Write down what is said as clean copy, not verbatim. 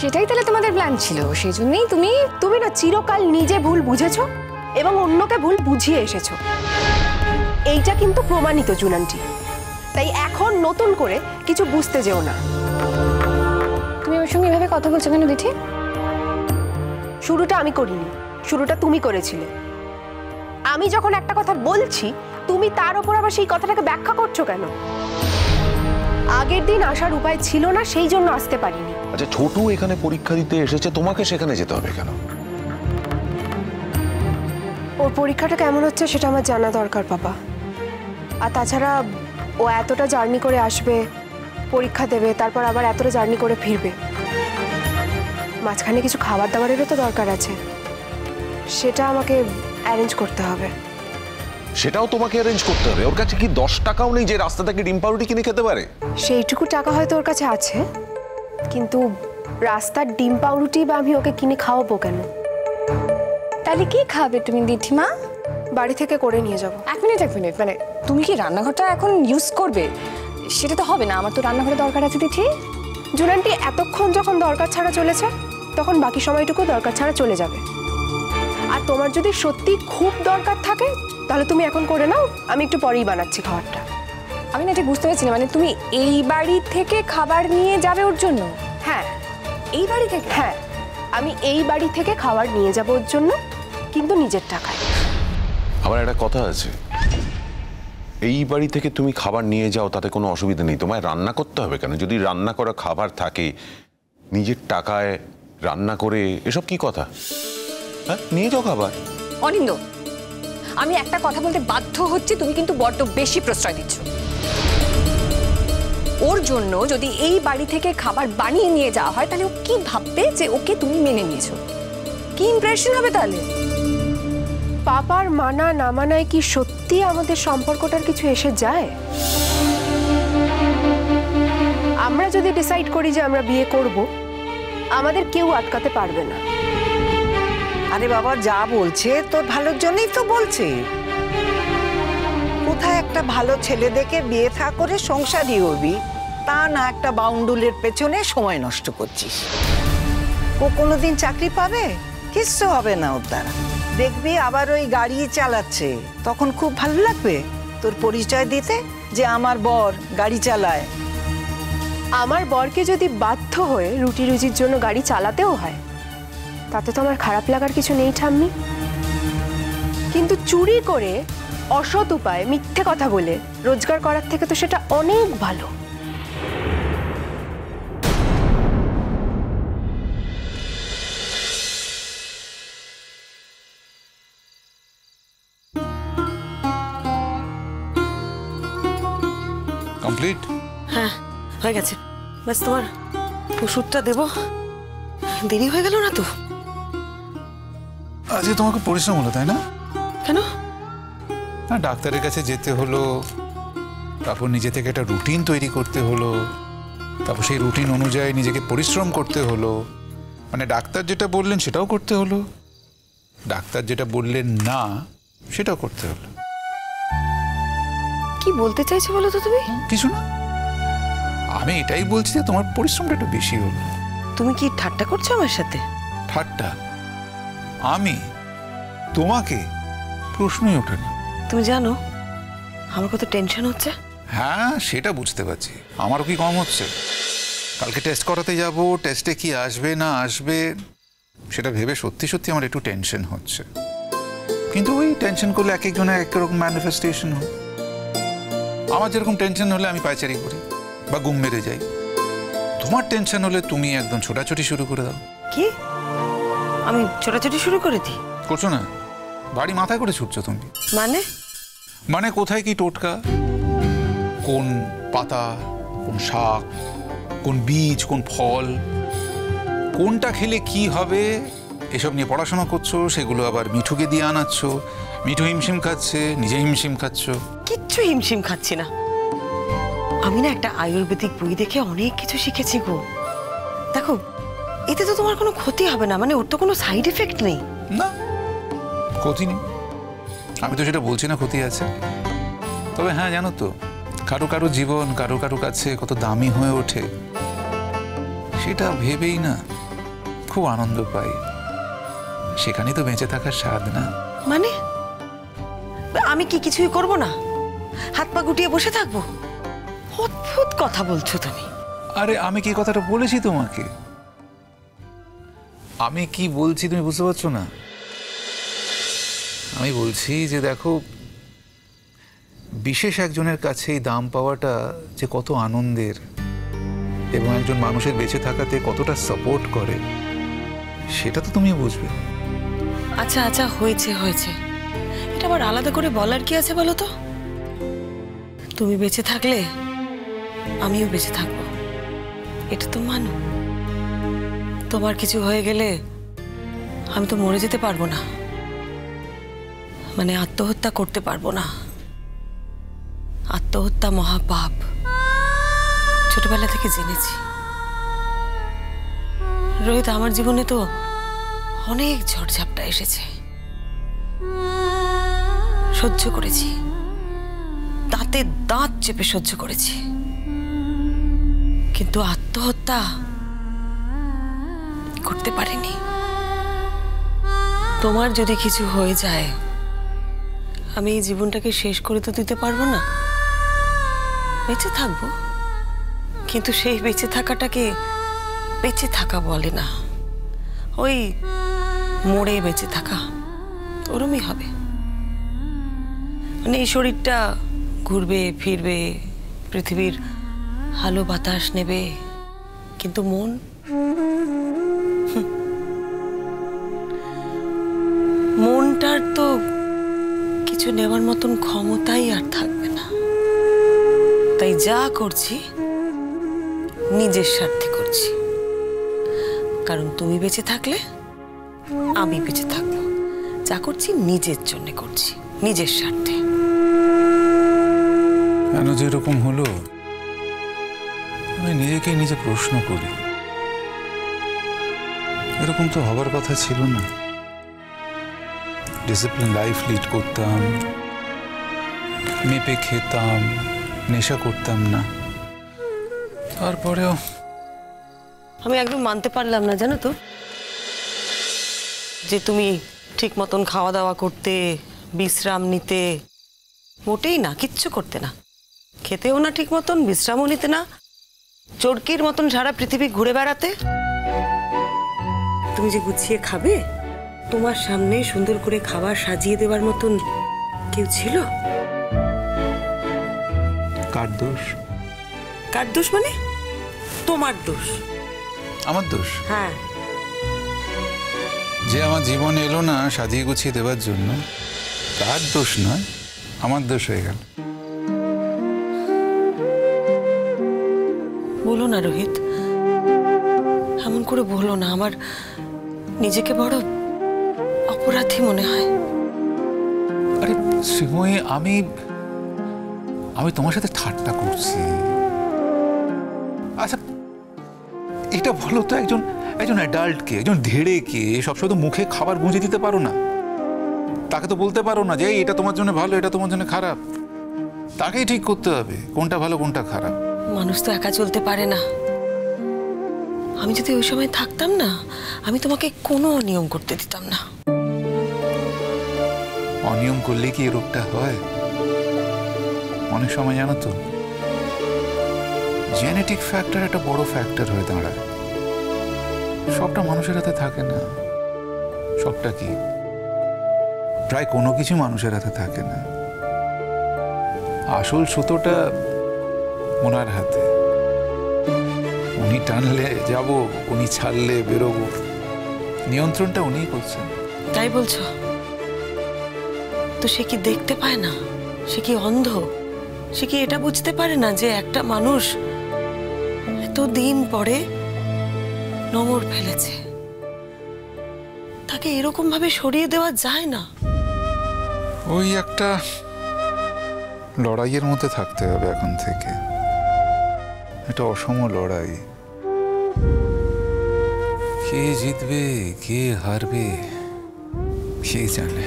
সেটাই তাহলে তোমাদের প্ল্যান ছিল, সেই জন্যই তুমি না চিরকাল নিজে ভুল বুঝেছো এবং অন্যকে ভুল বুঝিয়ে এসেছো। এইটা কিন্তু প্রমাণিত জুনান্টি। তাই এখন নতুন করে কিছু বুঝতে যেও না। তুমি ওর সঙ্গে এভাবে কথা বলছো কেন দিঠি? শুরুটা আমি করিনি, শুরুটা তুমি করেছিলে। আমি যখন একটা কথা বলছি তুমি তার উপর আবার সেই কথাটাকে ব্যাখ্যা করছো কেন? আগের দিন আসার উপায় ছিল না, সেই জন্য আসতে পারিনি। আচ্ছা, ছোটু এখানে পরীক্ষা দিতে এসেছে, তোমাকে সেখানে যেতে হবে কেন? ওর পরীক্ষাটা কেমন হচ্ছে সেটা আমার জানা দরকার বাবা। আর তাছাড়া ও এতটা জার্নি করে আসবে, পরীক্ষা দেবে, তারপর আবার এতটা জার্নি করে ফিরবে, মাঝখানে কিছু খাবার দাবারেরও তো দরকার আছে, সেটা আমাকে অ্যারেঞ্জ করতে হবে। সেটাও তোমাকে অ্যারেঞ্জ করতে হবে? ওর কাছে কি 10 টাকাও নেই যে রাস্তা থেকে ডিম পাউরুটি কিনে খেতে পারে? সেইটুকু টাকা হয়তো ওর কাছে আছে, কিন্তু রাস্তার ডিম পাউরুটি বা আমি ওকে কিনে খাওয়াবো কেন? তাহলে কি খাবে তুমি দিঠিমা? বাড়ি থেকে করে নিয়ে যাবো। এক মিনিট, মানে তুমি কি রান্নাঘরটা এখন ইউজ করবে? সেটা তো হবে না, আমার তো রান্নাঘরে দরকার আছে দিঠি। জুনান্টি এতক্ষণ যখন দরকার ছাড়া চলেছে তখন বাকি সময়টুকু দরকার ছাড়া চলে যাবে। আর তোমার যদি সত্যি খুব দরকার থাকে তাহলে তুমি এখন করে নাও, আমি একটু পরেই বানাচ্ছি খাবারটা। আমি না ঠিক বুঝতে পারছি না, মানে তুমি এই বাড়ি থেকে খাবার নিয়ে যাবে ওর জন্য? হ্যাঁ, এই বাড়ি থেকে? হ্যাঁ, আমি এই বাড়ি থেকে খাবার নিয়ে যাবো ওর জন্য, কিন্তু নিজের টাকায়। আমার একটা কথা আছে, এই বাড়ি থেকে তুমি খাবার নিয়ে যাও তাতে কোনো অসুবিধা নেই, তোমায় রান্না করতে হবে কেন? যদি রান্না করা খাবার থাকে, নিজের টাকায় রান্না করে, এসব কি কথা? হ্যাঁ, নিয়ে যাও খাবার। অনিন্দ, আমি একটা কথা বলতে বাধ্য হচ্ছি, তুমি কিন্তু বড্ড বেশি প্রশ্রয় দিচ্ছ। ওর জন্য যদি এই বাড়ি থেকে খাবার বানিয়ে নিয়ে যাওয়া হয় তাহলে ও কি ভাববে যে ওকে তুমি মেনে নিয়েছো? কি ইমপ্রেশন হবে তাহলে? পাপার মানা না মানায় কি সত্যি আমাদের সম্পর্কটার কিছু এসে যায়? আমরা যদি ডিসাইড করি যে আমরা বিয়ে করব, আমাদের কেউ আটকাতে পারবে না। আরে বাবা, যা বলছে তোর ভালোর জন্যই তো বলছে। কোথায় একটা ভালো ছেলে দেখে বিয়ে থা করে সংসারই হবি, তা না একটা বাউন্ডুলের পেছনে সময় নষ্ট করছিস। ও কোনোদিন চাকরি পাবে? কিচ্ছু হবে না ওর দ্বারা। দেখবি আবার ওই গাড়ি চালাচ্ছে, তখন খুব ভালো লাগবে তোর পরিচয় দিতে যে আমার বর গাড়ি চালায়। আমার বরকে যদি বাধ্য হয়ে রুটি রুজির জন্য গাড়ি চালাতেও হয় তাতে তো আমার খারাপ লাগার কিছু নেই ঠাম্মি। কিন্তু চুরি করে, অসৎ উপায়ে, মিথ্যে কথা বলে রোজগার করার থেকে তো সেটা অনেক ভালো। কমপ্লিট? হ্যাঁ, হয়ে গেছে। বাস তোমার ওষুধটা দেবো, দেরি হয়ে গেল না তো? আজকে তোমাকে পরিশ্রম হলো, তাই না? কেন? না, ডাক্তারের কাছে যেতে হলো, তারপর নিজে থেকে একটা রুটিন তৈরি করতে হলো, তারপর সেই রুটিন অনুযায়ী নিজেকে পরিশ্রম করতে হলো। মানে ডাক্তার যেটা বললেন সেটাও করতে হলো, ডাক্তার যেটা বললেন না সেটাও করতে হলো। কি বলতে চাইছো বলো তো তুমি? কিছু না, আমি এটাই বলছি যে তোমার পরিশ্রমটা একটু বেশি হলো। তুমি কি ঠাট্টা করছো আমার সাথে? ঠাট্টা? আমি তোমাকে প্রশ্নই ওঠে না। তুমি জানো আমার কত টেনশন হচ্ছে? হ্যাঁ, সেটা বুঝতে পারছি, আমারও কি কম হচ্ছে? কালকে টেস্ট করাতে যাব, টেস্টে কি আসবে না আসবে সেটা ভেবে সত্যি সত্যি আমার একটু টেনশন হচ্ছে। কিন্তু ওই টেনশন করলে এক একজনের এক রকম ম্যানিফেস্টেশন হয়। আমার যেরকম টেনশন হলে আমি পায়চারি করি বা গুম মেরে যাই, তোমার টেনশন হলে তুমি একদম ছোটাছুটি শুরু করে দাও। কি? আমি ছোটাছুটি শুরু করে দিই? করছো না, বাড়ি মাথায় করে ছুটছো তুমি। মানে? মানে কোথায় কি টোটকা, কোন পাতা, কোন শাক, কোন বীজ, কোন ফল, কোনটা খেলে কি হবে এসব নিয়ে পড়াশোনা করছো, সেগুলো আবার মিঠুকে দিয়ে আনাচ্ছ, মিঠু হিমশিম খাচ্ছে, নিজে হিমশিম খাচ্ছ। কিচ্ছু হিমশিম খাচ্ছি না, আমি না একটা আয়ুর্বেদিক বই দেখে অনেক কিছু শিখেছি গো। দেখো, এতে তো তোমার কোনো ক্ষতি হবে না, মানে ওর তো কোনো সাইড এফেক্ট নেই। না, ক্ষতি নেই, আমি তো সেটা বলছি না ক্ষতি আছে। তবে হ্যাঁ, জানো তো, কারো কারো জীবন কারো কারো কাছে কত দামি হয়ে ওঠে সেটা ভেবেই না খুব আনন্দ পাই, সেখানেই তো বেঁচে থাকার স্বাদ না? মানে আমি কি কিছুই করব না, হাত পা গুটিয়ে বসে থাকবো? অদ্ভুত কথা বলছো তুমি। আরে আমি কি কথাটা বলেছি তোমাকে? আমি কি বলছি তুমি বুঝতে পারছো না? আমি বলছি যে দেখো, বিশেষ একজনের কাছে এই দাম পাওয়াটা যে কত আনন্দের এবং একজন মানুষের বেঁচে থাকাতে কতটা সাপোর্ট করে, সেটা তো তুমি বুঝবে। আচ্ছা আচ্ছা, হয়েছে হয়েছে, এটা আবার আলাদা করে বলার কি আছে বলো তো? তুমি বেঁচে থাকলে আমিও বেঁচে থাকবো, এটা তো মানো। তোমার কিছু হয়ে গেলে আমি তো মরে যেতে পারবো না, মানে আত্মহত্যা করতে পারবো না। আত্মহত্যা মহাপাপ, ছোটবেলা থেকে জেনেছি। রোহিত, আমার জীবনে তো অনেক ঝড়ঝাপটা এসেছে, সহ্য করেছি, দাঁতে দাঁত চেপে সহ্য করেছি, কিন্তু আত্মহত্যা করতে পারিনি। তোমার যদি কিছু হয়ে যায়, আমি এই জীবনটাকে শেষ করে তো দিতে পারবো না, বেঁচে থাকবো, কিন্তু সেই বেঁচে থাকাটাকে বেঁচে থাকা বলে না, ওই মরে বেঁচে থাকা, ওরমই হবে। মানে এই শরীরটা ঘুরবে ফিরবে, পৃথিবীর আলো বাতাস নেবে, কিন্তু মনটার তো কিছু নেওয়ার মতন ক্ষমতাই আর থাকবে না। তাই যা করছি নিজের স্বার্থে করছি, কারণ তুমি বেঁচে থাকলে আমি বেঁচে থাকবো। যা করছি নিজের জন্য করছি, নিজের স্বার্থে। কেন যেরকম হলো আমি নিজেকে নিজে প্রশ্ন করি, এরকম তো হবার কথা ছিল না। ডিসিপ্লিন লাইফ লিড করতাম, মেপে খেতাম, নেশা করতাম না, তারপরেও আমি একদম মানতে পারলাম না, জানো তো, যে তুমি ঠিক মতন খাওয়া দাওয়া করতে, বিশ্রাম নিতে, মোটেই না, কিচ্ছু করতে না, খেতেও না ঠিক মতন, বিশ্রামও নিতে না, চরকির মতন সারা পৃথিবী ঘুরে বেড়াতে। তুমি যে গুছিয়ে খাবে, তোমার সামনে সুন্দর করে খাবার সাজিয়ে দেওয়ার মতন কেউ ছিল? কার দোষ? কার দোষ মানে? তোমার দোষ। আমার দোষ? হ্যাঁ। যে আমার জীবনে এলো না সাজিয়ে গুছিয়ে দেওয়ার জন্য, তার দোষ নয়, আমার দোষ হয়ে গেল। বলো না রোহিত, এমন করে বলো না, আমার নিজেকে বড় অপরাধী মনে হয়। আরে শ্রীময়ী, আমি তোমার সাথে ঠাট্টা করছি। আচ্ছা এটা বলো তো, একজন অ্যাডাল্টকে, একজন ধেড়েকে সবসময় তো মুখে খাবার গুঁজে দিতে পারো না। তাকে তো বলতে পারো না যে এটা তোমার জন্য ভালো, এটা তোমার জন্য খারাপ। তাকেই ঠিক করতে হবে কোনটা ভালো কোনটা খারাপ। মানুষ তো একা চলতে পারে না। আমি যদি ওই সময় থাকতাম না, আমি তোমাকে কোনো অনিয়ম করতে দিতাম না। অনিয়ম করলে কি এই রোগটা হয়? অনেক সময় জানো তো, জেনেটিক ফ্যাক্টর একটা বড় ফ্যাক্টর হয়ে দাঁড়ায়। সবটা মানুষের হাতে থাকে না। সবটা কি, প্রায় কোনো কিছু মানুষের হাতে থাকে না। আসল সুতোটা ওনার হাতে। উনি টানলে যাব, উনি ছাড়লে বেরোবো, নিয়ন্ত্রণটা উনিই করছেন। তাই বলছো? তো সে কি দেখতে পায় না? সে কি অন্ধ? সে কি এটা বুঝতে পারে না যে একটা মানুষ এতদিন পরে নোঙর ফেলেছে, তাকে এরকম ভাবে সরিয়ে দেওয়া যায় না? ওই একটা লড়াইয়ের মধ্যে থাকতে হবে এখন থেকে। এটা অসম লড়াই। কে জিতবে কে হারবে কে জানে।